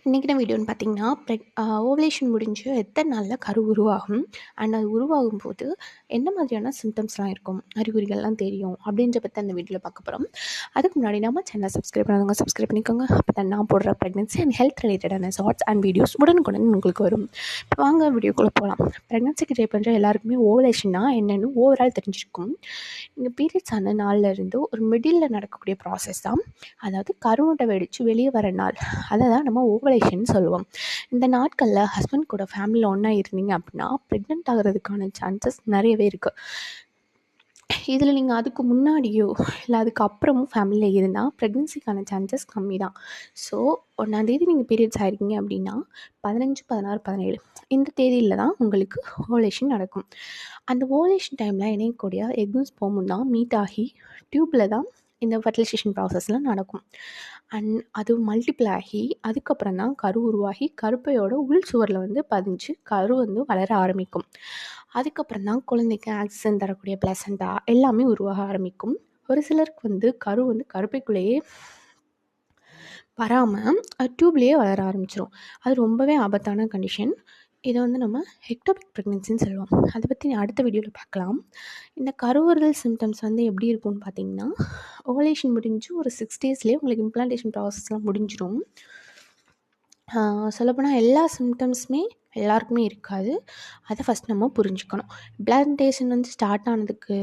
இன்றைக்கி வீடியோன்னு பார்த்தீங்கன்னா ஓவலேஷன் முடிஞ்சு எத்தனை நாளில் கரு உருவாகும் அண்ட் அது உருவாகும் போது என்ன மாதிரியான சிம்டம்ஸ்லாம் இருக்கும், அறிகுறிகள்லாம் தெரியும் அப்படின்ற பற்றி அந்த வீடியோவில் பார்க்க போகிறோம். அதுக்கு முன்னாடி நம்ம சேனலை சப்ஸ்கிரைப் பண்ணாதவங்க சப்ஸ்கிரைப் பண்ணிக்கோங்க. அப்போ தான் நான் போடுற ப்ரெக்னென்சி அண்ட் ஹெல்த் ரிலேட்டடான ஷார்ட்ஸ் அண்ட் வீடியோஸ் உடனுக்குடன் உங்களுக்கு வரும். இப்போ வாங்க வீடியோக்குள்ளே போகலாம். ப்ரெக்னென்சிக்கு ட்ரை பண்ணுற எல்லாருக்குமே ஓவலேஷன்னா என்னென்னு ஓவரால் தெரிஞ்சிருக்கும். இங்கே பீரியட்ஸ் ஆன நாள்லேருந்து ஒரு மிடில் நடக்கக்கூடிய ப்ராசஸ் தான், அதாவது கருமுட்டை வெடித்து வெளியே வர நாள், அதை தான் நம்ம ஓவலேஷன் சொல்லுவோம். இந்த நாட்களில் ஹஸ்பண்ட் கூட ஃபேமிலியில் ஒன்றா இருந்தீங்க அப்படின்னா ப்ரெக்னென்ட் ஆகிறதுக்கான சான்சஸ் நிறையவே இருக்குது. இதில் நீங்கள் அதுக்கு முன்னாடியோ இல்லை அதுக்கு அப்புறமும் ஃபேமிலியில் இருந்தால் ப்ரெக்னென்சிக்கான சான்சஸ் கம்மி தான். ஸோ 1ஆந்தேதி நீங்கள் பீரியட்ஸ் ஆகிருக்கீங்க அப்படின்னா 15, 16, 17 இந்த தேதியில் தான் உங்களுக்கு ஓவலேஷன் நடக்கும். அந்த ஓவலேஷன் டைமில் இணையக்கூடிய எக்கும் ஸ்பெர்மும் தான் மீட் ஆகி டியூப்பில் தான் இந்த ஃபர்டிலைசேஷன் ப்ராசஸ்லாம் நடக்கும். அண்ட் அது மல்டிபிள் ஆகி அதுக்கப்புறம் தான் கரு உருவாகி கருப்பையோட உள் சுவரில் வந்து பதிஞ்சு கரு வந்து வளர ஆரம்பிக்கும். அதுக்கப்புறம் தான் குழந்தைக்கு ஆக்சிஜன் தரக்கூடிய பிளசண்டா எல்லாமே உருவாக ஆரம்பிக்கும். ஒரு சிலருக்கு வந்து கரு வந்து கருப்பைக்குள்ளேயே வராமல் டியூப்லேயே வளர ஆரம்பிச்சிடும். அது ரொம்பவே ஆபத்தான கண்டிஷன். இதை வந்து நம்ம ஹெக்டோபிக் ப்ரெக்னென்சின்னு சொல்லுவோம். அதை பற்றி அடுத்த வீடியோவில் பார்க்கலாம். இந்த கருவுறுதல் சிம்டம்ஸ் வந்து எப்படி இருக்கும்னு பார்த்தீங்கன்னா, ஓவலேஷன் முடிஞ்சு ஒரு 6 டேஸ்லேயே உங்களுக்கு இம்ப்ளான்டேஷன் ப்ராசஸ்லாம் முடிஞ்சிடும். சொல்லப்போனால் எல்லா சிம்டம்ஸுமே எல்லாருக்குமே இருக்காது. அதை ஃபஸ்ட் நம்ம புரிஞ்சுக்கணும். இம்ப்ளான்டேஷன் வந்து ஸ்டார்ட் ஆனதுக்கு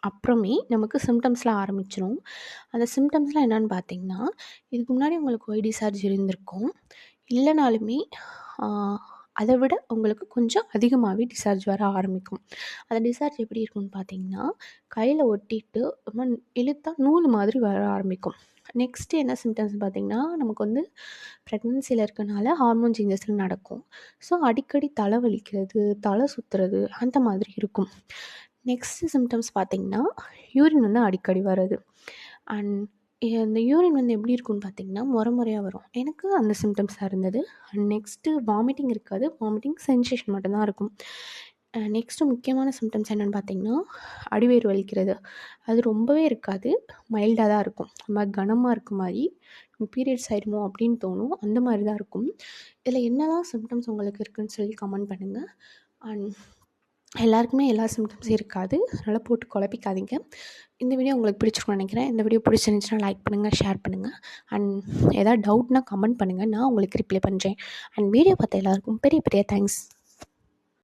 அப்புறமே நமக்கு சிம்டம்ஸ்லாம் ஆரம்பிச்சிடும். அந்த சிம்டம்ஸ்லாம் என்னென்னு பார்த்தீங்கன்னா, இதுக்கு முன்னாடி உங்களுக்கு ஒய் டிஸ்சார்ஜ் இருந்திருக்கும். இல்லைனாலுமே அதை விட உங்களுக்கு கொஞ்சம் அதிகமாகவே டிஸ்சார்ஜ் வர ஆரம்பிக்கும். அந்த டிஸ்சார்ஜ் எப்படி இருக்கும்னு பார்த்தீங்கன்னா, கையில் ஒட்டிட்டு ரொம்ப இழுத்தா நூல் மாதிரி வர ஆரம்பிக்கும். நெக்ஸ்ட்டு என்ன சிம்டம்ஸ்னு பார்த்தீங்கன்னா, நமக்கு வந்து ப்ரெக்னென்சியில் இருக்கனால ஹார்மோன் சேஞ்சஸ்லாம் நடக்கும். ஸோ அடிக்கடி தலை வலிக்கிறது, தலை சுற்றுறது அந்த மாதிரி இருக்கும். நெக்ஸ்ட்டு சிம்டம்ஸ் பார்த்திங்கன்னா, யூரின் வந்து அடிக்கடி வருது. அண்ட் இந்த யூரின் வந்து எப்படி இருக்கும்னு பார்த்திங்கன்னா, முறையாக வரும். எனக்கு அந்த சிம்டம்ஸாக இருந்தது. அண்ட் நெக்ஸ்ட்டு வாமிட்டிங் இருக்காது, வாமிட்டிங் சென்சேஷன் மட்டும்தான் இருக்கும். நெக்ஸ்ட்டு முக்கியமான சிம்டம்ஸ் என்னென்னு பார்த்திங்கன்னா, அடிவயிறு வலிக்கிறது. அது ரொம்பவே இருக்காது, மைல்டாக தான் இருக்கும். ரொம்ப கனமாக இருக்க மாதிரி பீரியட்ஸ் ஆகிடுமோ அப்படின்னு தோணும். அந்த மாதிரி தான் இருக்கும். இதில் என்னதான் சிம்டம்ஸ் உங்களுக்கு இருக்குதுன்னு சொல்லி கமெண்ட் பண்ணுங்கள். அண்ட் எல்லாருக்குமே எல்லா சிம்டம்ஸும் இருக்காது, அதனால் போட்டு குழப்பிக்காதீங்க. இந்த வீடியோ உங்களுக்கு பிடிச்சிருக்கும்னு நினைக்கிறேன். இந்த வீடியோ பிடிச்சிருந்துச்சுன்னா லைக் பண்ணுங்கள், ஷேர் பண்ணுங்கள். அண்ட் ஏதாவது டவுட்னா கமெண்ட் பண்ணுங்கள், நான் உங்களுக்கு ரிப்ளை பண்ணுறேன். அண்ட் வீடியோ பார்த்த எல்லாருக்கும் பெரிய பெரிய தேங்க்ஸ்.